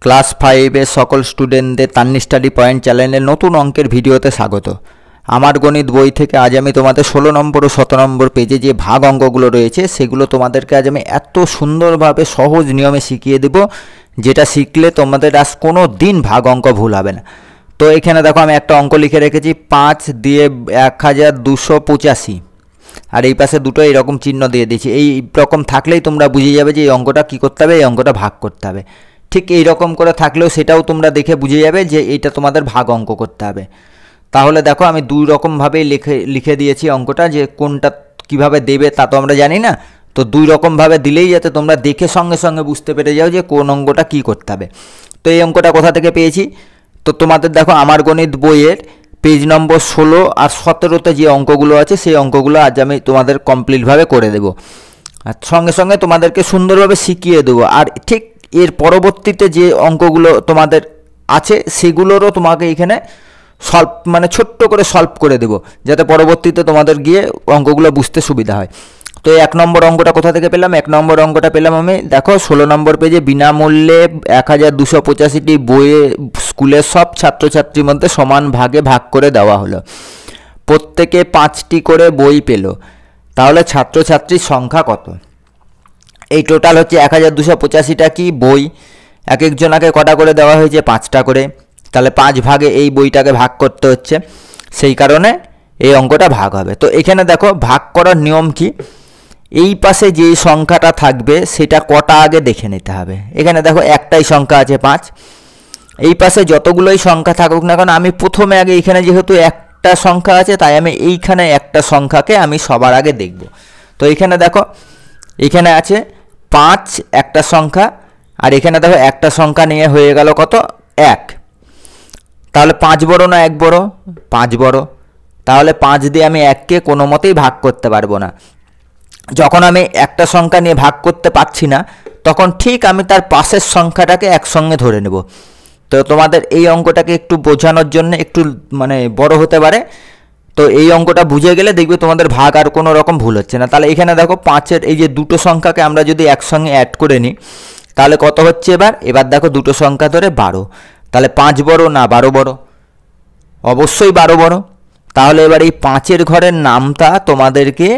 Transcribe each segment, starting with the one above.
Class 5 এর সকল স্টুডেন্টদের তান্নি স্টাডি পয়েন্ট চ্যানেলের নতুন অঙ্কের ভিডিওতে স্বাগত। আমার গণিত বই থেকে আজ আমি তোমাদের 16 নম্বর ও 17 নম্বর পেজে যে ভাগ অঙ্কগুলো রয়েছে সেগুলো তোমাদেরকে আজ আমি এত সুন্দরভাবে সহজ নিয়মে শিখিয়ে দেব, যেটা শিখলে তোমাদের আজ কোনো দিন ভাগ অঙ্ক ভুল হবে না। তো এখানে দেখো আমি একটা অঙ্ক লিখে রেখেছি 5 দিয়ে 1285, আর এই পাশে দুটো এইরকম চিহ্ন দিয়ে দিয়েছি। এই রকম থাকলেই তোমরা বুঝে যাবে যে এই অঙ্কটা কী করতে হবে, এই অঙ্কটা ভাগ করতে হবে। ঠিক এই রকম করে থাকলেও সেটাও তোমরা দেখে বুঝে যাবে যে এইটা তোমাদের ভাগ অঙ্ক করতে হবে। তাহলে দেখো আমি দুই রকমভাবেই লিখে দিয়েছি অঙ্কটা, যে কোনটা কিভাবে দেবে তা তো আমরা জানি না, তো দুই রকমভাবে দিলেই যাতে তোমরা দেখে সঙ্গে সঙ্গে বুঝতে পেরে যাও যে কোন অঙ্কটা কী করতে হবে। তো এই অঙ্কটা কোথা থেকে পেয়েছি, তো তোমাদের দেখো আমার গণিত বইয়ের পেজ নম্বর 16 আর 17তে যে অঙ্কগুলো আছে সেই অঙ্কগুলো আজ আমি তোমাদের কমপ্লিটভাবে করে দেবো, আর সঙ্গে সঙ্গে তোমাদেরকে সুন্দরভাবে শিখিয়ে দেবো। আর ঠিক এর পরবর্তীতে যে অঙ্কগুলো তোমাদের আছে সেগুলোরও তোমাকে এখানে সলভ ছোট্ট করে সলভ করে দেবো, যাতে পরবর্তীতে তোমাদের গিয়ে অঙ্কগুলো বুঝতে সুবিধা হয়। তো এই 1 নম্বর অঙ্কটা কোথা থেকে পেলাম, 1 নম্বর অঙ্কটা পেলাম আমি দেখো 16 নম্বর পেজে বিনামূল্যে 1285টি বইয়ে স্কুলের সব ছাত্রছাত্রীর মধ্যে সমান ভাগে ভাগ করে দেওয়া হলো। প্রত্যেকে 5টি করে বই পেল, তাহলে ছাত্রছাত্রীর সংখ্যা কত? এই টোটাল হচ্ছে 1285টা কি বই, এক একজনাকে কটা করে দেওয়া হয়েছে, 5টা করে, তাহলে 5 ভাগে এই বইটাকে ভাগ করতে হচ্ছে, সেই কারণে এই অঙ্কটা ভাগ হবে। তো এখানে দেখো ভাগ করার নিয়ম কি, এই পাশে যেই সংখ্যাটা থাকবে সেটা কটা আগে দেখে নিতে হবে। এখানে দেখো একটাই সংখ্যা আছে 5, এই পাশে যতগুলোই সংখ্যা থাকুক না কারণ আমি প্রথমে আগে এইখানে যেহেতু একটা সংখ্যা আছে তাই আমি এইখানে একটা সংখ্যাকে আমি সবার আগে দেখব। তো এইখানে দেখো এখানে আছে 5 একটা সংখ্যা, আর এখানে দেখো একটা সংখ্যা নিয়ে হয়ে গেল কত, 1। তাহলে 5 বড় না 1 বড়? 5 বড়। তাহলে 5 দিয়ে আমি 1কে কোনো মতেই ভাগ করতে পারবো না। যখন আমি একটা সংখ্যা নিয়ে ভাগ করতে পারছি না তখন ঠিক আমি তার পাশের সংখ্যাটাকে একসঙ্গে ধরে নেব। তো তোমাদের এই অঙ্কটাকে একটু বোঝানোর জন্য একটু বড় হতে পারে, তো এই অঙ্কটা বুঝে গেলে দেখবে তোমাদের ভাগ আর কোনো রকম ভুল হচ্ছে না। তাহলে এখানে দেখো 5-এর এই যে দুটো সংখ্যাকে আমরা যদি একসঙ্গে অ্যাড করে নিই তাহলে কত হচ্ছে, এবার দেখো দুটো সংখ্যা ধরে 12। তাহলে 5 বড় না 12 বড়? অবশ্যই 12 বড়। তাহলে এবার এই 5-এর ঘরের নামটা তোমাদেরকে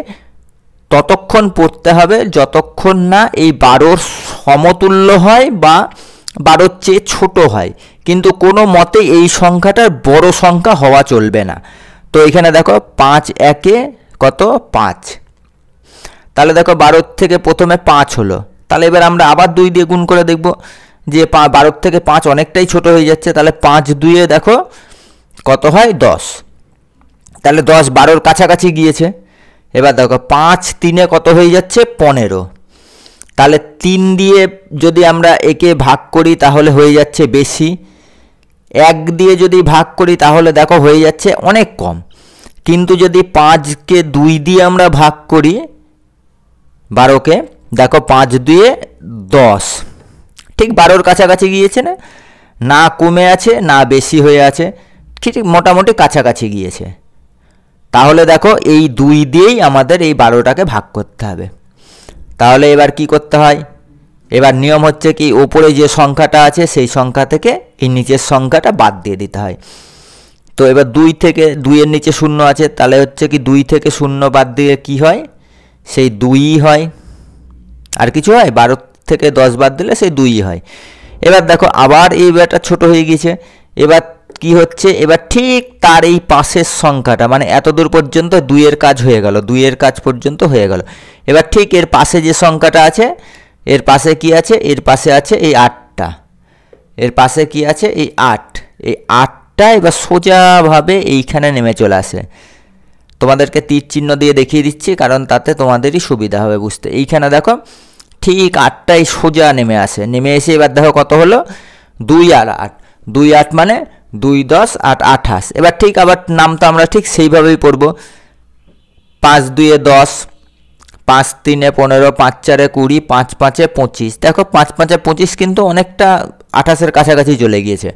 ততক্ষণ পড়তে হবে যতক্ষণ না এই 12-র সমতুল্য হয় বা 12-র চেয়ে ছোট হয়, কিন্তু কোনো মতে এই সংখ্যাটার বড় সংখ্যা হওয়া চলবে না। তো এখানে দেখো 5 একে কত, 5। তাহলে দেখো 12 থেকে প্রথমে 5 হলো, তাহলে এবার আমরা আবার 2 দিয়ে গুণ করে দেখব যে 12 থেকে 5 অনেকটাই ছোট হয়ে যাচ্ছে, তাহলে 5 2-এ দেখো কত হয়, 10। তাহলে 10 12-র কাছাকাছি গিয়েছে। এবার দেখো 5 3-এ কত হয়ে যাচ্ছে, 15। তাহলে 3 দিয়ে যদি আমরা একে ভাগ করি তাহলে হয়ে যাচ্ছে বেশি, 1 দিয়ে যদি ভাগ করি তাহলে দেখো হয়ে যাচ্ছে অনেক কম, কিন্তু যদি 5কে 2 দিয়ে আমরা ভাগ করি 12কে, দেখো 5 2-এ 10, ঠিক 12-র কাছাকাছি গিয়েছে না, না কমে আছে না বেশি হয়ে আছে, ঠিক মোটামুটি কাছাকাছি গিয়েছে। তাহলে দেখো এই 2 দিয়েই আমাদের এই 12টাকে ভাগ করতে হবে। তাহলে এবার কি করতে হয়, এবার নিয়ম হচ্ছে কি, ওপরে যে সংখ্যাটা আছে সেই সংখ্যা থেকে এই নিচের সংখ্যাটা বাদ দিয়ে দিতে হয়। তো এবার 2 থেকে 2-এর নিচে 0 আছে, তাহলে হচ্ছে কি 2 থেকে 0 বাদ দিয়ে কি হয়, সেই 2ই হয়, আর কিছু হয়? 12 থেকে 10 বাদ দিলে সেই 2ই হয়। এবার দেখো আবার এই বেটা ছোট হয়ে গেছে, এবার কি হচ্ছে, এবার ঠিক তার এই পাশের সংখ্যাটা এত দূর পর্যন্ত 2-এর কাজ হয়ে গেল, 2-এর কাজ পর্যন্ত হয়ে গেল। এবার ঠিক এর পাশে যে সংখ্যাটা আছে, এর পাশে কি আছে, এর পাশে আছে এই 8টা, এর পাশে কি আছে, এই 8, এই 8টা এবার সোজাভাবে এইখানে নেমে চলে আসে। তোমাদেরকে তীর চিহ্ন দিয়ে দেখিয়ে দিচ্ছি কারণ তাতে তোমাদেরই সুবিধা হবে বুঝতে। এইখানে দেখো ঠিক 8টাই সোজা নেমে আসে, নেমে এসে এবার দেখো কত হলো, 2 আর 8, 2 8 2 10 8 28। এবার ঠিক আবার নামটা আমরা ঠিক সেইভাবেই পড়ব, 5 2-এ 10, 5 3-এ 15, 5 4-এ 20, 5 5-এ 25। দেখো 5 5-এ 25 কিন্তু অনেকটা 28-এর কাছাকাছি চলে গিয়েছে।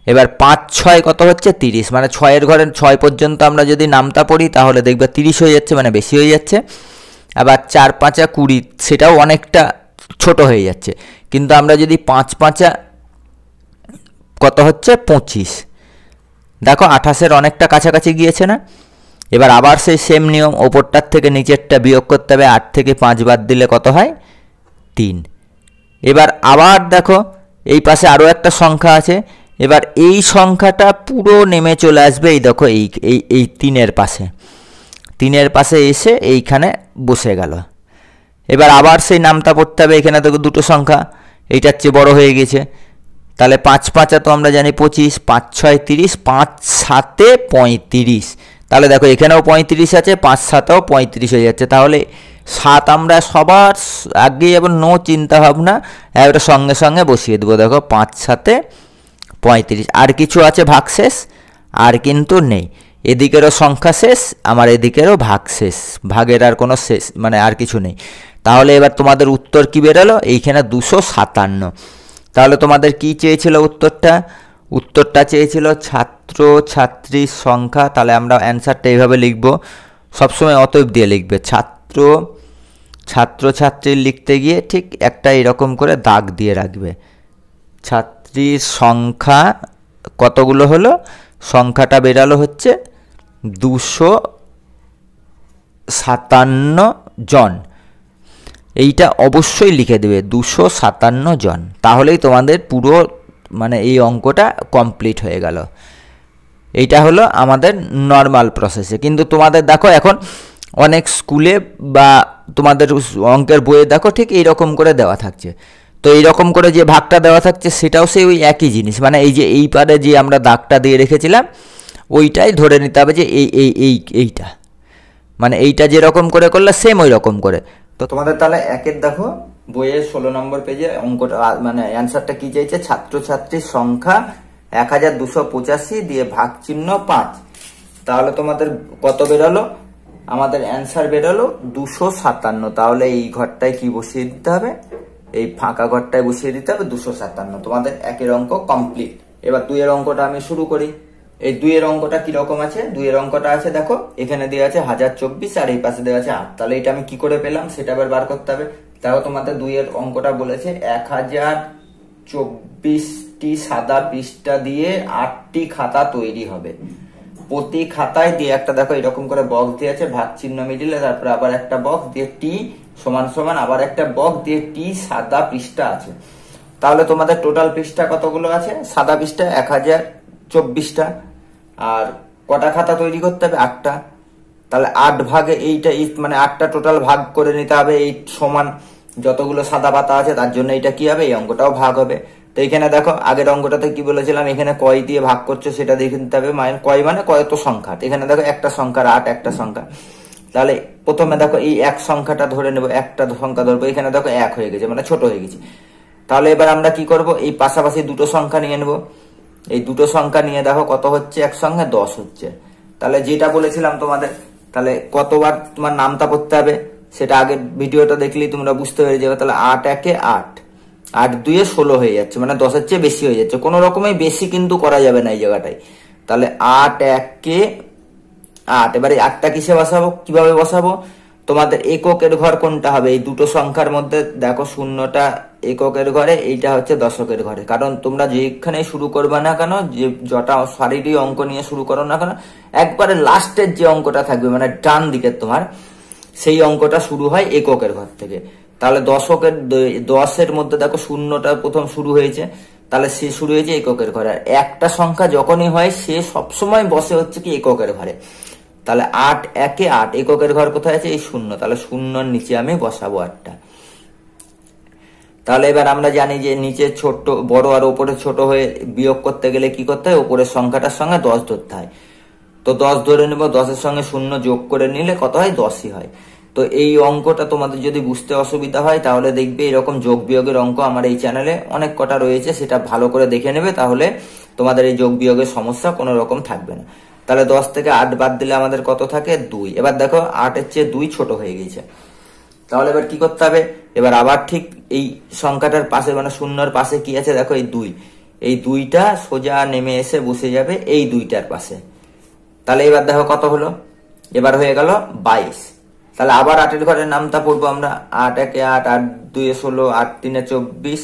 এবার 5 6 কত হচ্ছে, 30, 6-এর ঘরে 6 পর্যন্ত আমরা যদি নামটা পড়ি তাহলে দেখবে 30 হয়ে যাচ্ছে, বেশি হয়ে যাচ্ছে। আবার 4 5-এ 20, সেটাও অনেকটা ছোট হয়ে যাচ্ছে, কিন্তু আমরা যদি 5 5-এ কত হচ্ছে 25। দেখো 28-এর অনেকটা কাছাকাছি গিয়েছে না? এবার আবার সেই সেম নিয়ম, ওপরটার থেকে নিচেরটা বিয়োগ করতে হবে। 8 থেকে 5 বাদ দিলে কত হয়? 3। এবার আবার দেখো এই পাশে আরও একটা সংখ্যা আছে। এবার এই সংখ্যাটা পুরো নেমে চলে আসবে, এই দেখো এই এই এই 3-এর পাশে, 3-এর পাশে এসে এইখানে বসে গেল। এবার আবার সেই নামটা পড়তে হবে। এখানে দেখো দুটো সংখ্যা, এইটার চেয়ে বড় হয়ে গেছে। তাহলে 5 5 তো আমরা জানি 25, 5 6 30, 5 7 35। তাহলে দেখো এখানেও 35 আছে, 5 7ও 35 হয়ে যাচ্ছে। তাহলে 7 আমরা সবার আগে এবং নো চিন্তা ভাবনা এবারে সঙ্গে সঙ্গে বসিয়ে দেবো। দেখো 5 7 35। আর কিছু আছে ভাগশেষ? আর কিন্তু নেই। এদিকেরও সংখ্যা শেষ, আমার এদিকেরও ভাগ শেষ, ভাগের আর কোনো শেষ মানে আর কিছু নেই। তাহলে এবার তোমাদের উত্তর কি বেরোলো? এইখানে 257। তাহলে তোমাদের কি চেয়েছিল উত্তরটা? উত্তরটা চেয়েছিল ছাত্র ছাত্রীর সংখ্যা। তাহলে আমরা অ্যান্সারটা এইভাবে লিখব, সবসময় অতএব দিয়ে লিখবে। ছাত্র ছাত্রীর লিখতে গিয়ে ঠিক একটা এরকম করে দাগ দিয়ে রাখবে। ছাত্রীর সংখ্যা কতগুলো হলো? সংখ্যাটা বেরালো হচ্ছে 257 জন। এইটা অবশ্যই লিখে দেবে 257 জন। তাহলেই তোমাদের পুরো মানে এই অঙ্কটা কমপ্লিট হয়ে গেল। এইটা হলো আমাদের নর্মাল প্রসেসে। কিন্তু তোমাদের দেখো এখন অনেক স্কুলে বা তোমাদের অঙ্কের বইয়ে দেখো ঠিক এইরকম করে দেওয়া থাকছে। তো এইরকম করে যে ভাগটা দেওয়া থাকছে সেটাও সেই ওই একই জিনিস, মানে এই যে এই পারে যে আমরা দাগটা দিয়ে রেখেছিলাম ওইটাই ধরে নিতে হবে যে এইটা, মানে এইটা যেরকম করে করলে সেম ওই রকম করে। তো তোমাদের তাহলে একের দেখো বইয়ের 16 নম্বর পেজে অঙ্কটা মানে অ্যান্সারটা কি চাইছে? ছাত্রছাত্রীর সংখ্যা 1285 দিয়ে ভাগ চিহ্ন 5। তাহলে তোমাদের কত বেরোলো? আমাদের অ্যান্সার বেরোলো 257। তাহলে এই ঘরটায় কি বসিয়ে দিতে হবে? এই ফাঁকা ঘরটায় বসিয়ে দিতে হবে 257। তোমাদের একের অঙ্ক কমপ্লিট। এবার 2-এর অঙ্কটা আমি শুরু করি। এই 2-এর অঙ্কটা কিরকম আছে? 2-এর অঙ্কটা আছে দেখো এখানে দেওয়া আছে 1024 আর এই পাশে দেওয়া আছে 8। তাহলে এটা আমি কি করে পেলাম সেটা আবার বার করতে হবে। তাও তোমাদের 2-এর অঙ্কটা বলেছে 1024টি সাদা পৃষ্ঠা দিয়ে 8টি খাতা তৈরি হবে। প্রতি খাতায় দিয়ে একটা দেখো এরকম করে বক্স দিয়ে আছে, ভাগ চিহ্ন মিডিলে, তারপরে আবার একটা বক্স দিয়ে টি সমান সমান আবার একটা বক্স দিয়ে টি সাদা পৃষ্ঠা আছে। তাহলে তোমাদের টোটাল পৃষ্ঠা কতগুলো আছে? সাদা পৃষ্ঠা 1024টা। আর কটা খাতা তৈরি করতে হবে? 8টা। তাহলে 8 ভাগে এইটা মানে 8টা টোটাল ভাগ করে নিতে হবে। এই সমান যতগুলো সাদা পাতা আছে তার জন্য এটা কি হবে? এই অঙ্কটাও ভাগ হবে। তো এখানে দেখো আগের অঙ্কটাতে কি বলেছিলাম? এখানে কয় দিয়ে ভাগ করছো সেটা দেখে নিতে হবে। কয় মানে কত সংখ্যা। এখানে দেখো একটা সংখ্যার 8 একটা সংখ্যা। তাহলে প্রথমে দেখো এই এক সংখ্যাটা ধরে নেবো, একটা সংখ্যা ধরবো। এখানে দেখো 1 হয়ে গেছে, মানে ছোট হয়ে গেছে। তাহলে এবার আমরা কি করব? এই পাশাপাশি দুটো সংখ্যা নিয়ে নেবো। এই দুটো সংখ্যা নিয়ে দেখো কত হচ্ছে একসঙ্গে? 10 হচ্ছে। তাহলে যেটা বলেছিলাম তোমাদের, তাহলে কতবার তোমার নামটা পড়তে হবে সেটা আগের ভিডিওটা দেখলেই তোমরা বুঝতে পেরে যাবে। তাহলে 8 1 8, 8 2 16 হয়ে যাচ্ছে, মানে 10-এর চেয়ে বেশি হয়ে যাচ্ছে। কোনো রকমই বেশি কিন্তু করা যাবে না এই জায়গাটায়। তাহলে 8 1 8। এবারে 8টা কিসে বসাবো? কিভাবে বসাবো? তোমাদের এককের ঘর কোনটা হবে? এই দুটো সংখ্যার মধ্যে দেখো শূন্যটা এককের ঘরে, এইটা হচ্ছে দশকের ঘরে। কারণ তোমরা যেখানে শুরু করবে না কেন, যে যটা শারীরিক অঙ্ক নিয়ে শুরু করো না কেন, একবারে লাস্টের যে অঙ্কটা থাকবে মানে ডান দিকের তোমার, সেই অঙ্কটা শুরু হয় এককের ঘর থেকে। তাহলে 10-এর মধ্যে দেখো শূন্যটা প্রথম শুরু হয়েছে, তাহলে সে শুরু হয়েছে এককের ঘরে। আর একটা সংখ্যা যখনই হয় সে সবসময় বসে হচ্ছে কি এককের ঘরে। তাহলে 8 1 8, এককের ঘর কোথায় আছে? এই 0। তাহলে 0-র নিচে আমি বসাবো 8টা। তাহলে এবার আমরা জানি যে নিচে ছোট বড় আর উপরে ছোট হয়ে বিয়োগ করতে গেলে কি করতে হয়? উপরের সংখ্যাটার সঙ্গে 10 ধরতে হয়। তো 10 ধরে নেব, 10-এর সঙ্গে 0 যোগ করে নিলে কত হয়? 10ই হয়। তো এই অঙ্কটা তোমাদের যদি বুঝতে অসুবিধা হয় তাহলে দেখবে এরকম যোগ বিয়োগের অঙ্ক আমার এই চ্যানেলে অনেক কটা রয়েছে, সেটা ভালো করে দেখে নেবে। তাহলে তোমাদের এই যোগ বিয়োগের সমস্যা কোনো রকম থাকবে না। তাহলে 10 থেকে 8 বাদ দিলে আমাদের কত থাকে? 2। এবার দেখো 8-এর চেয়ে 2 ছোট হয়ে গেছে। তাহলে এবার কি করতে হবে? এবার আবার ঠিক এই সংখ্যাটার পাশে মানে 0-র পাশে কি আছে? দেখো এই 2। এই 2টা সোজা নেমে এসে বসে যাবে এই 2টার পাশে। তাহলে এবার দেখো কত হলো? এবার হয়ে গেল 22। তাহলে আবার 8-এর ঘরের নামটা পড়বো আমরা। 8 1 8, 8 2 16, 8 3 24,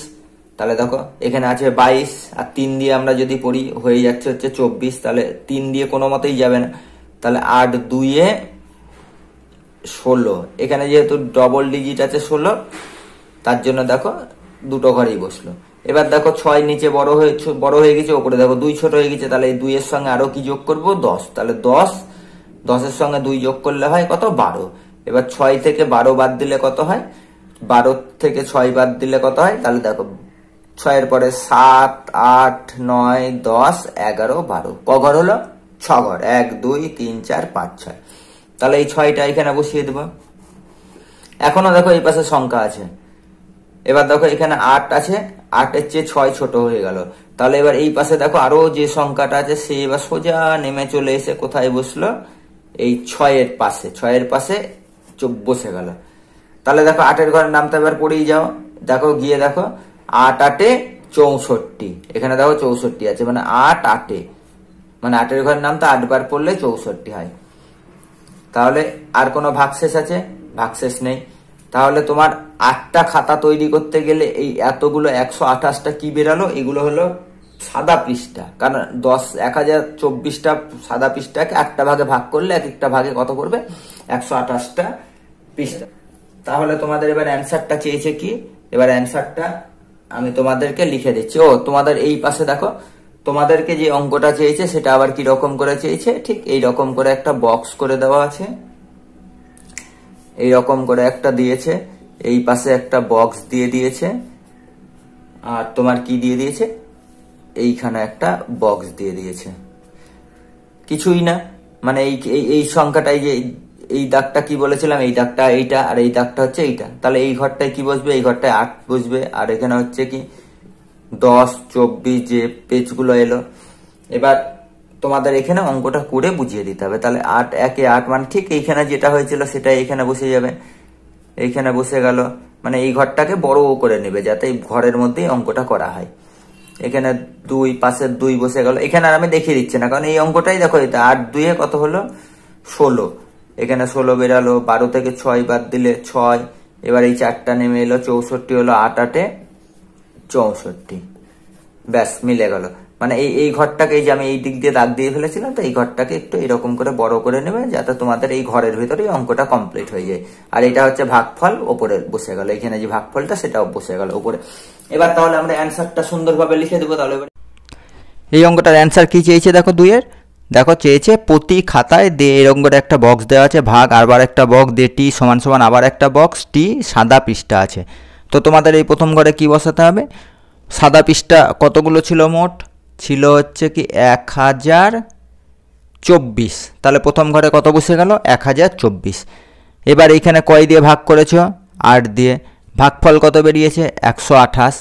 তাহলে দেখো এখানে আছে 22 আর 3 দিয়ে আমরা যদি পড়ি হয়ে যাচ্ছে হচ্ছে 24, তাহলে 3 দিয়ে কোনো মতেই যাবে না, তাহলে 8 2 16। এখানে যেহেতু ডবল ডিজিট আছে 16, তার জন্য দেখো দুটো ঘরেই বসলো। এবার দেখো 6 নিচে বড় হয়ে গেছে, ওপরে দেখো 2 ছোট হয়ে গেছে, তাহলে এই 2 এর সঙ্গে আরো কি যোগ করব 10, তাহলে 10 এর সঙ্গে 2 যোগ করলে হয় কত 12। এবার 6 থেকে 12 বাদ দিলে কত হয়, 12 থেকে 6 বাদ দিলে কত হয়, তাহলে দেখো 6 এর পরে 7 8 9 10 11 12, ক ঘর হলো 6 ঘর, 1 2 3 4 5 6। তাহলে এই 6টা এখানে বসিয়ে দেবো। এখনো দেখো এই পাশে সংখ্যা আছে, এবার দেখো এখানে 8 আছে, 8 এর চেয়ে 6 ছোট হয়ে গেল, তাহলে এবার এই পাশে দেখো আরো যে সংখ্যাটা আছে সে এবার সোজা নেমে চলে এসে কোথায় বসলো, এই 6 এর পাশে বসে গেল। তাহলে দেখো 8 এর ঘরের নামটা এবার পড়েই যাও, দেখো গিয়ে দেখো 8 8 64, এখানে দেখো 64 আছে, মানে 8 8 মানে 8 এর ঘরের নামটা 8 বার পড়লে 64 হয়। তাহলে আর কোনো ভাগশেষ আছে, ভাগশেষ নেই। তাহলে তোমার 8টা খাতা তৈরি করতে গেলে এই এতগুলো 128টা কি বেরালো, এগুলো হলো সাদা পৃষ্ঠা, কারণ 1024টা সাদা পৃষ্ঠাকে 8টা ভাগে ভাগ করলে এক একটা ভাগে কত করবে 128টা পৃষ্ঠা। তাহলে তোমাদের এবার অ্যান্সারটা চেয়েছে কি, এবার অ্যান্সারটা আমি তোমাদেরকে লিখে দিচ্ছি। ও তোমাদের এই পাশে দেখো তোমাদেরকে যে অঙ্কটা চেয়েছে সেটা আবার কি রকম করে চেয়েছে, ঠিক এই রকম করে একটা বক্স করে দেওয়া আছে, এই রকম করে একটা দিয়েছে, এই পাশে একটা বক্স দিয়ে দিয়েছে, আর তোমার কি দিয়ে দিয়েছে, এইখানে একটা বক্স দিয়ে দিয়েছে, কিছুই না, মানে এই সংখ্যাটাই যে এই দাগটা কি বলেছিলাম, এই দাগটা এইটা, আর এই দাগটা হচ্ছে এইটা, তাহলে এই ঘরটায় কি বসবে, এই ঘরটায় 8 বসবে, আর এখানে হচ্ছে কি 10 24 যে পেজগুলো এলো। এবার তোমাদের এখানে অঙ্কটা করে বুঝিয়ে দিতে হবে, তাহলে 8 1 8 মানে ঠিক এইখানে যেটা হয়েছিল সেটা এইখানে বসে যাবে, এইখানে বসে গেল, মানে এই ঘরটাকে বড় করে নেবে যাতে এই ঘরের মধ্যেই অঙ্কটা করা হয়। এখানে 2 পাশের 2 বসে গেল, এখানে আর আমি দেখিয়ে দিচ্ছি না কারণ এই অঙ্কটাই দেখো, এটা 8 2 কত হলো 16, এখানে 16 বেরালো, 12 থেকে 6 বাদ দিলে 6, এবার এই 4টা নেমে এলো 64 হলো, 8 8 64, ব্যাস মিলে গেল। মানে এই ঘরটাকে এই যে আমি এই দিক দিয়ে দাগ দিয়ে ফেলেছিলাম, তো এই ঘরটাকে একটু এরকম করে বড় করে নেবে যাতে তোমাদের এই ঘরের ভিতরে অঙ্কটা কমপ্লিট হয়ে যায়। আর এটা হচ্ছে ভাগফল, ওপরে বসে গেল, এখানে যে ভাগফলটা সেটাও বসে গেল উপরে। এবার তাহলে আমরা অ্যান্সারটা সুন্দরভাবে লিখে দেবো। তাহলে এই অঙ্কটার অ্যান্সার কি চেয়েছে দেখো 2 দেখো চেয়েছে প্রতি খাতায় দিয়ে এরকম করে একটা বক্স দেওয়া আছে, ভাগ আবার একটা বক্স দিয়ে টি সমান সমান আবার একটা বক্স টি, সাদা পৃষ্ঠা আছে। তো তোমাদের এই প্রথম ঘরে কি বসাতে হবে, সাদা পৃষ্ঠা কতগুলো ছিল, মোট ছিল হচ্ছে কি 1024, তাহলে প্রথম ঘরে কত বসে গেল 1024। এবার এইখানে কয় দিয়ে ভাগ করেছ, 8 দিয়ে, ভাগফল কত বেরিয়েছে 128।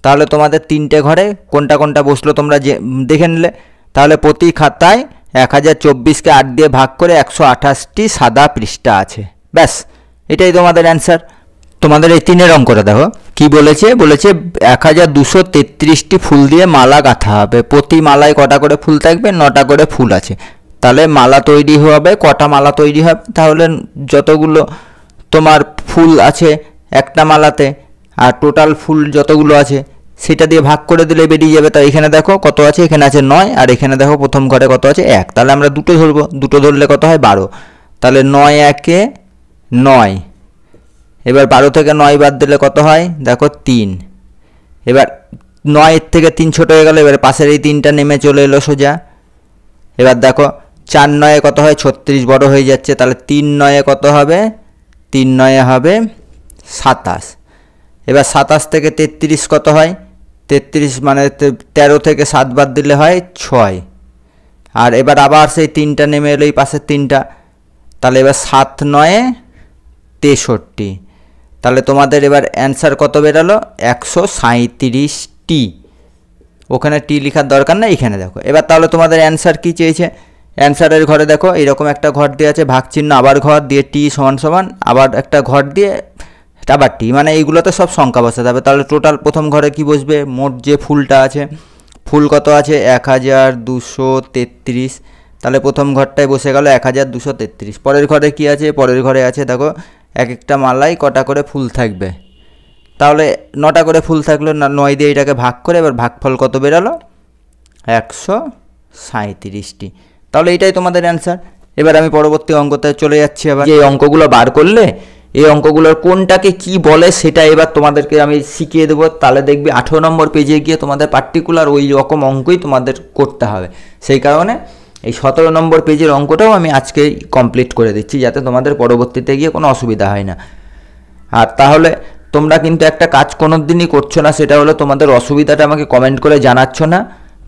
তাহলে তোমাদের 3টে ঘরে কোনটা কোনটা বসলো তোমরা যে দেখে নিলে, তাহলে প্রতি খাতায় 1024কে 8 দিয়ে ভাগ করে 128টি সাদা পৃষ্ঠা আছে, ব্যাস এটাই তোমাদের অ্যান্সার। তোমাদের এই 3-এর অঙ্কটা দেখো কি বলেছে, 1233টি ফুল দিয়ে মালা গাঁথা হবে, প্রতি মালায় কটা করে ফুল থাকবে, 9টা করে ফুল আছে। তাহলে মালা তৈরি হবে, কটা মালা তৈরি হবে, তাহলে যতগুলো তোমার ফুল আছে একটা মালাতে আর টোটাল ফুল যতগুলো আছে সেটা দিয়ে ভাগ করে দিলে বেরিয়ে যাবে। তাই এখানে দেখো কত আছে, এখানে আছে 9, আর এখানে দেখো প্রথম ঘরে কত আছে 1, তাহলে আমরা দুটো ধরবো, দুটো ধরলে কত হয় 12, তাহলে 9 1 9। এবার 12 থেকে 9 বাদ দিলে কত হয় দেখো 3, এবার 9 থেকে 3 ছোট হয়ে গেল, এবার পাশের এই 3টা নেমে চলে এলো সোজা। এবার দেখো 4 9 কত হয় 36, বড় হয়ে যাচ্ছে, তাহলে 3 9 কত হবে, 3 9 হবে 27। এবার 27 থেকে 33 কত হয়, 33 মানে 13 থেকে 7 বাদ দিলে হয় 6, আর এবার আবার সেই 3টা নেমে এলো এই পাশের 3টা, তাহলে এবার 7 9 63। তাহলে তোমাদের এবার অ্যান্সার কত বেরালো 137টি, ওখানে টি লেখার দরকার না, এখানে দেখো। এবার তাহলে তোমাদের অ্যান্সার কি চেয়েছে, অ্যান্সারের ঘরে দেখো এইরকম একটা ঘর দিয়ে আছে, ভাগ চিহ্ন আবার ঘর দিয়ে টি সমান সমান আবার একটা ঘর দিয়ে আবার টি, মানে এইগুলোতে সব সংখ্যা বসাতে হবে। তাহলে টোটাল প্রথম ঘরে কি বসবে, মোট যে ফুলটা আছে, ফুল কত আছে 1233, তাহলে প্রথম ঘরটায় বসে গেল 1233। পরের ঘরে কি আছে, পরের ঘরে আছে দেখো এক একটা মালায় কটা করে ফুল থাকবে, তাহলে 9টা করে ফুল থাকলো, 9 দিয়ে এটাকে ভাগ করে এবার ভাগফল কত বেরালো 137টি। তাহলে এটাই তোমাদের অ্যান্সার। এবার আমি পরবর্তী অঙ্কতে চলে যাচ্ছি। আবার এই অঙ্কগুলো বার করলে এই অঙ্কগুলোর কোনটাকে কি বলে সেটা এবার তোমাদেরকে আমি শিখিয়ে দেবো। তাহলে দেখবি 18 নম্বর পেজে গিয়ে তোমাদের পার্টিকুলার ওই রকম অঙ্কই তোমাদের করতে হবে। সেই কারণে এই 17 নম্বর পেজের অঙ্কটাও আমি আজকেই কমপ্লিট করে দিচ্ছি, যাতে তোমাদের পরবর্তীতে গিয়ে কোনো অসুবিধা হয় না। আর তাহলে তোমরা কিন্তু একটা কাজ কোনো দিনই করছো না, সেটা হলো তোমাদের অসুবিধাটা আমাকে কমেন্ট করে জানাচ্ছ না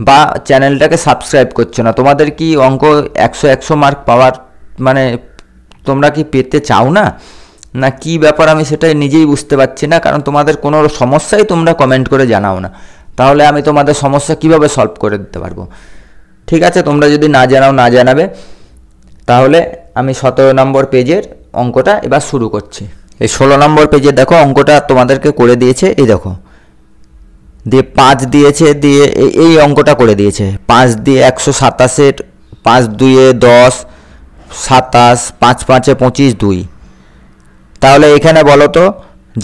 বা চ্যানেলটাকে সাবস্ক্রাইব করছো না। তোমাদের কি অঙ্ক 100 মার্ক পাওয়ার মানে তোমরা কি পেতে চাও না, না কি ব্যাপার আমি সেটা নিজেই বুঝতে পারছি না। কারণ তোমাদের কোনো সমস্যাই তোমরা কমেন্ট করে জানাও না, তাহলে আমি তোমাদের সমস্যা কিভাবে সলভ করে দিতে পারবো? ঠিক আছে, তোমরা যদি না জানাও না জানাবে। তাহলে আমি 17 নম্বর পেজের অঙ্কটা এবার শুরু করছি। এই 16 নম্বর পেজে দেখো অঙ্কটা তোমাদেরকে করে দিয়েছে, এই দেখো দিয়ে 5 দিয়েছে, দিয়ে এই অঙ্কটা করে দিয়েছে 5 দিয়ে 127-এর 5 2-এ 10, 27, 5 5-এ 25, 2। তাহলে এখানে বলো তো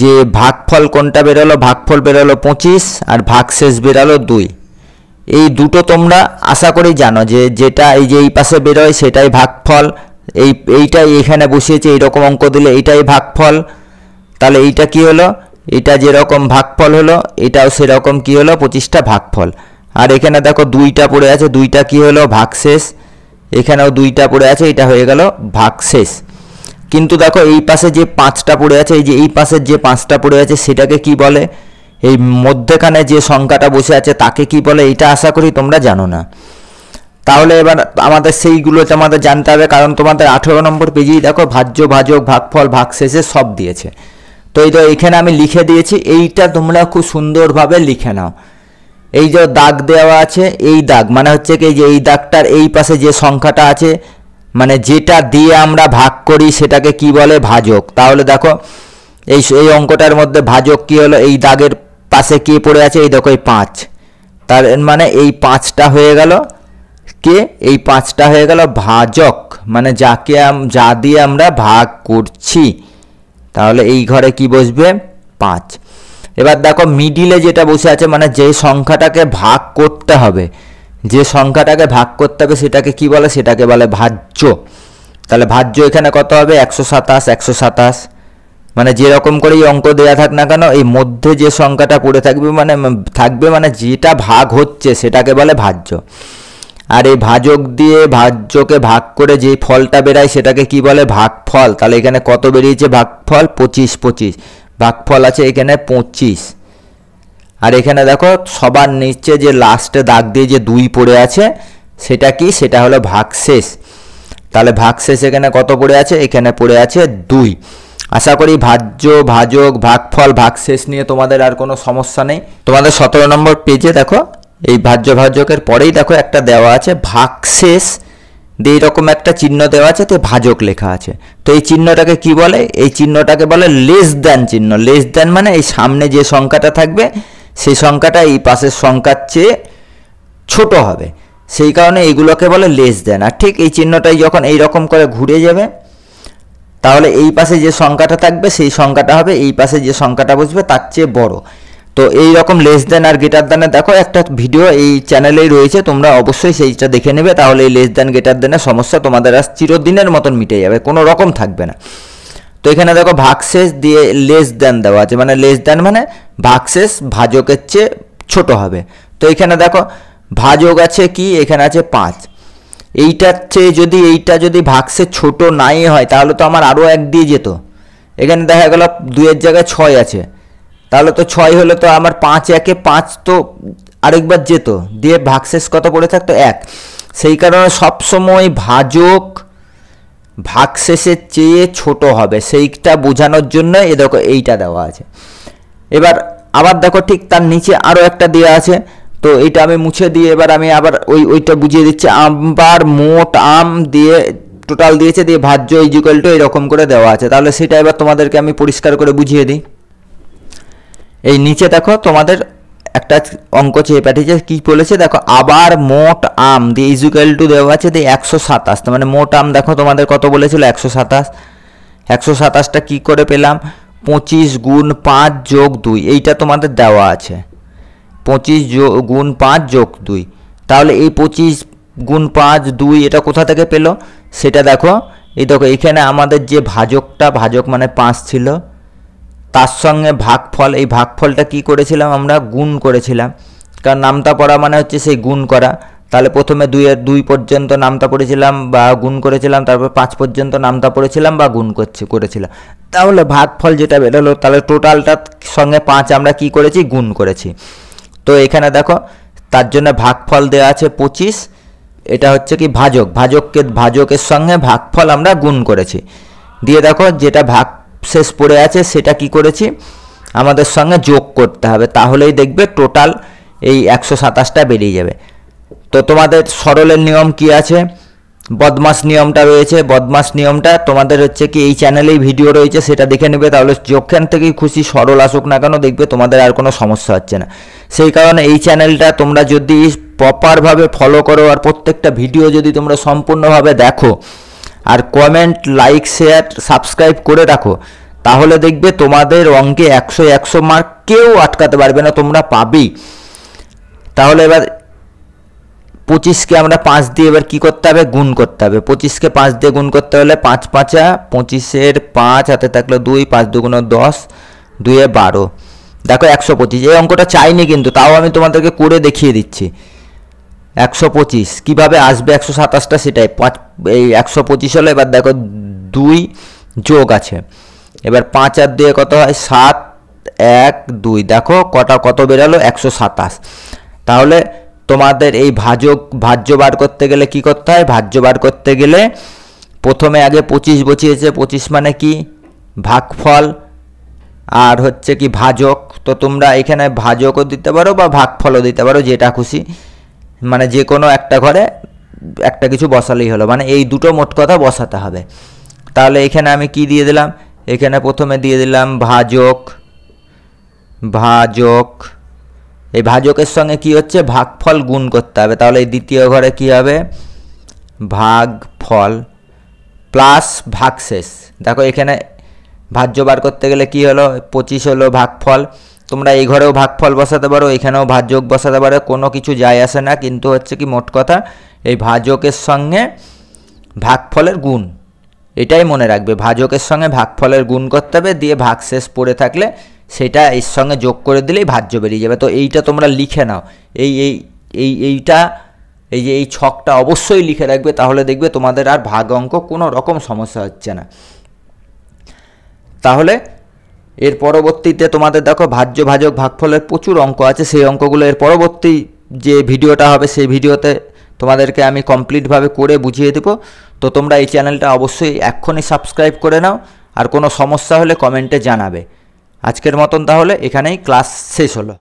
যে ভাগফল কোনটা বেরোলো? ভাগফল বেরোলো 25 আর ভাগশেষ বেরোলো 2। এই দুটো তোমরা আশা করি জানো যে যেটা এই যে এই পাশে বেরোয় সেটাই ভাগফল, এইটাই এখানে বসিয়েছে, এইরকম অঙ্ক দিলে এইটাই ভাগফল। তাহলে এইটা কি হলো? এটা যেরকম ভাগফল হলো এটাও সেরকম কি হলো 25টা ভাগফল। আর এখানে দেখো 2টা পড়ে আছে, 2টা কি হলো ভাগশেষ, এখানেও 2টা পড়ে আছে, এটা হয়ে গেল ভাগশেষ। কিন্তু দেখো এই পাশে যে 5টা পড়ে আছে, এই যে এই পাশের যে 5টা পড়ে আছে সেটাকে কি বলে? এই মধ্যেখানে যে সংখ্যাটা বসে আছে তাকে কি বলে? এটা আশা করি তোমরা জানো না। তাহলে এবার আমাদের সেইগুলো আমাদের জানতে হবে, কারণ তোমাদের 18 নম্বর পেজেই দেখো ভাজ্য, ভাজক, ভাগফল, ভাগশেষে সব দিয়েছে। তো এই যে এখানে আমি লিখে দিয়েছি, এইটা তোমরা খুব সুন্দরভাবে লিখে নাও। এই যে দাগ দেওয়া আছে, এই দাগ মানে হচ্ছে কি যে এই দাগটার এই পাশে যে সংখ্যাটা আছে মানে যেটা দিয়ে আমরা ভাগ করি সেটাকে কি বলে? ভাজক। তাহলে দেখো এই অঙ্কটার মধ্যে ভাজক কি হলো? এই দাগের পাশে কে পড়ে আছে? এই দেখো এই 5। তার মানে এই 5টা হয়ে গেল কে? এই 5টা হয়ে গেল ভাজক, মানে যা দিয়ে আমরা ভাগ করছি। তাহলে এই ঘরে কি বসবে? 5। এবার দেখো মিডিলে যেটা বসে আছে মানে যে সংখ্যাটাকে ভাগ করতে হবে, যে সংখ্যাটাকে ভাগ করতে হবে সেটাকে কি বলে? সেটাকে বলে ভাজ্য। তাহলে ভাজ্য এখানে কত হবে? 127, 127। মানে যেরকম করেই অঙ্ক দেওয়া থাক না কেন এই মধ্যে যে সংখ্যাটা পড়ে থাকবে মানে যেটা ভাগ হচ্ছে সেটাকে বলে ভাজ্য। আর এই ভাজক দিয়ে ভাজ্যকে ভাগ করে যে ফলটা বেরায় সেটাকে কি বলে? ভাগফল। তাহলে এখানে কত বেরিয়েছে ভাগফল? 25, 25 ভাগফল আছে এখানে 25। আর এখানে দেখো সবার নিচে যে লাস্টে দাগ দিয়ে যে 2 পড়ে আছে সেটা কি? সেটা হলো ভাগশেষ। তাহলে ভাগশেষ এখানে কত পড়ে আছে? এখানে পড়ে আছে 2। আশা করি ভাজ্য, ভাজক, ভাগফল, ভাগশেষ নিয়ে তোমাদের আর কোনো সমস্যা নেই। তোমাদের 17 নম্বর পেজে দেখো এই ভাজ্য ভাজকের পরেই দেখো একটা দেওয়া আছে ভাগশেষ দিয়ে এরকম একটা চিহ্ন দেওয়া আছে, তো ভাজক লেখা আছে। তো এই চিহ্নটাকে কি বলে? এই চিহ্নটাকে বলে লেস দ্যান চিহ্ন। লেস দ্যান মানে এই সামনে যে সংখ্যাটা থাকবে সেই সংখ্যাটা এই পাশের সংখ্যার চেয়ে ছোট হবে, সেই কারণে এইগুলোকে বলে লেস দ্যান। আর ঠিক এই চিহ্নটাই যখন এইরকম করে ঘুরে যাবে তাহলে এই পাশে যে সংখ্যাটা থাকবে সেই সংখ্যাটা হবে এই পাশে যে সংখ্যাটা বসবে তার চেয়ে বড়। তো এই রকম লেস দ্যান আর গ্রেটার দ্যানে দেখো একটা ভিডিও এই চ্যানেলেই রয়েছে, তোমরা অবশ্যই সেইটা দেখে নেবে। তাহলে এই লেস দ্যান গ্রেটার দ্যানের সমস্যা তোমাদের আজ চিরদিনের মতন মিটে যাবে, কোনো রকম থাকবে না। তো এখানে দেখো ভাগশেষ দিয়ে লেস দ্যান দেওয়া আছে, মানে লেস দ্যান মানে ভাগশেষ ভাজকের চেয়ে ছোট হবে। তো এখানে দেখো ভাজক আছে কি? এখানে আছে 5। এইটার চেয়ে যদি এইটা যদি ভাগশেষ ছোট নাই হয় তাহলে তো আমার আরও 1 দিয়ে যেত। এখানে দেখা গেল 2-এর জায়গায় 6 আছে, তাহলে তো 6 হলে তো আমার 5 1-এ 5 তো আরেকবার যেত, দিয়ে ভাগশেষ কত পড়ে থাকতো? 1। সেই কারণে সবসময় ভাজক ভাগশেষের চেয়ে ছোট হবে, সেইটা বোঝানোর জন্য এ দেখো এইটা দেওয়া আছে। এবার আবার দেখো ঠিক তার নিচে আরও একটা দেওয়া আছে, তো এইটা আমি মুছে দিয়ে এবার আমি আবার ওইটা বুঝিয়ে দিচ্ছি। আবার মোট আম দিয়ে টোটাল দিয়েছে, দিয়ে ভাজ্য ইকুয়াল টু এরকম করে দেওয়া আছে। তাহলে সেটা এবার তোমাদেরকে আমি পরিষ্কার করে বুঝিয়ে দিই। এই নিচে দেখো তোমাদের একটা অঙ্ক চেয়ে পাঠিয়েছে, কি বলেছে দেখো, আবার মোট আম দিয়ে ইকুয়াল টু দেওয়া আছে দিয়ে 127। মানে মোট আম দেখো তোমাদের কত বলেছিল? 127। 127টা কী করে পেলাম? 25 গুণ 5 যোগ 2, এইটা তোমাদের দেওয়া আছে 25 গুণ 5 যোগ 2। তাহলে এই 25 গুণ 5 2 এটা কোথা থেকে পেলো সেটা দেখো। এই দেখো এখানে আমাদের যে ভাজক মানে 5 ছিল, তার সঙ্গে ভাগফল, এই ভাগফলটা কি করেছিলাম আমরা, গুণ করেছিলাম, কারণ নামতা পড়া মানে হচ্ছে সেই গুণ করা। তাহলে প্রথমে 2 পর্যন্ত নামতা পড়েছিলাম বা গুণ করেছিলাম, তারপর 5 পর্যন্ত নামতা পড়েছিলাম বা গুণ করেছিলাম। তাহলে ভাগফল যেটা বেরোলো, তাহলে টোটালটার সঙ্গে 5 আমরা কি করেছি, গুণ করেছি। তো এখানে দেখো তার জন্য ভাগফল দেওয়া আছে 25, এটা হচ্ছে কি ভাজকের সঙ্গে ভাগফল আমরা গুণ করেছি। দিয়ে দেখো যেটা ভাগ শেষ পড়ে আছে সেটা কি করেছি, আমাদের সঙ্গে যোগ করতে হবে, তাহলেই দেখবে টোটাল এই 127টা বেরিয়ে যাবে। তো তোমাদের সরলের নিয়ম কি আছে, বদমাস নিয়মটা রয়েছে। বদমাস নিয়মটা তোমাদের হচ্ছে কি এই চ্যানেলেই ভিডিও রয়েছে, সেটা দেখে নেবে। তাহলে যেখান থেকেই খুশি সরল আসুক না কেন, দেখবে তোমাদের আর কোনো সমস্যা হচ্ছে না। সেই কারণে এই চ্যানেলটা তোমরা যদি প্রপারভাবে ফলো করো আর প্রত্যেকটা ভিডিও যদি তোমরা সম্পূর্ণভাবে দেখো আর কমেন্ট, লাইক, শেয়ার, সাবস্ক্রাইব করে রাখো, তাহলে দেখবে তোমাদের অঙ্কে 100 মার্ক কেউ আটকাতে পারবে না, তোমরা পাবেই। তাহলে এবার 25কে আমরা 5 দিয়ে এবার কী করতে হবে, গুণ করতে হবে। 25কে 5 দিয়ে গুণ করতে হলে 5 5 25, 5 হাতে থাকলো 2, 5 2 10, 2 12, দেখো 125। এই অঙ্কটা চাইনি কিন্তু তাও আমি তোমাদেরকে করে দেখিয়ে দিচ্ছি। 125 কীভাবে আসবে 127টা, সেটাই এই 125 হলো। এবার দেখো 2 যোগ আছে, এবার 5 আর 2 কত হয়, 7, 1 2, দেখো কত বেরালো, 127। তাহলে তোমাদের এই ভাজ্য বার করতে গেলে কি করতে হয়, ভাজ্য বার করতে গেলে প্রথমে আগে 25 বসিয়েছে, 25 মানে কি ভাগফল আর হচ্ছে কি ভাজক। তো তোমরা এখানে ভাজকও দিতে পারো বা ভাগফলও দিতে পারো, যেটা খুশি, মানে যে কোনো একটা ঘরে একটা কিছু বসালেই হলো, মানে এই দুটো মোট কথা বসাতে হবে। তাহলে এখানে আমি কি দিয়ে দিলাম, এখানে প্রথমে দিয়ে দিলাম ভাজক, এই ভাজকের সঙ্গে কি হচ্ছে, ভাগফল গুণ করতে হবে। তাহলে এই দ্বিতীয় ঘরে কি হবে, ভাগফল প্লাস ভাগশেষ। দেখো এখানে ভাজ্য বার করতে গেলে কি হলো, 25 হলো ভাগফল। তোমরা এই ঘরেও ভাগফল বসাতে পারো, এখানেও ভাজক বসাতে পারো, কোনো কিছু যায় আসে না। কিন্তু হচ্ছে কি মোট কথা এই ভাজকের সঙ্গে ভাগফলের গুণ, এটাই মনে রাখবে, ভাজকের সঙ্গে ভাগফলের গুণ করতে হবে, দিয়ে ভাগশেষ পড়ে থাকলে সেটা এর সঙ্গে যোগ করে দিলেই ভাজ্য বেরিয়ে যাবে। তো এইটা তোমরা লিখে নাও, এইটা এই ছকটা অবশ্যই লিখে রাখবে, তাহলে দেখবে তোমাদের আর ভাগ অঙ্ক কোনো রকম সমস্যা হচ্ছে না। তাহলে এর পরবর্তীতে তোমাদের দেখো ভাজ্য, ভাজক, ভাগফলের প্রচুর অঙ্ক আছে, সেই অঙ্কগুলো এর পরবর্তী যে ভিডিওটা হবে সেই ভিডিওতে তোমাদেরকে আমি কমপ্লিটভাবে করে বুঝিয়ে দেবো। তো তোমরা এই চ্যানেলটা অবশ্যই এক্ষুনি সাবস্ক্রাইব করে নাও, আর কোনো সমস্যা হলে কমেন্টে জানাবে। আজকের মতন তাহলে এখানেই ক্লাস শেষ হলো।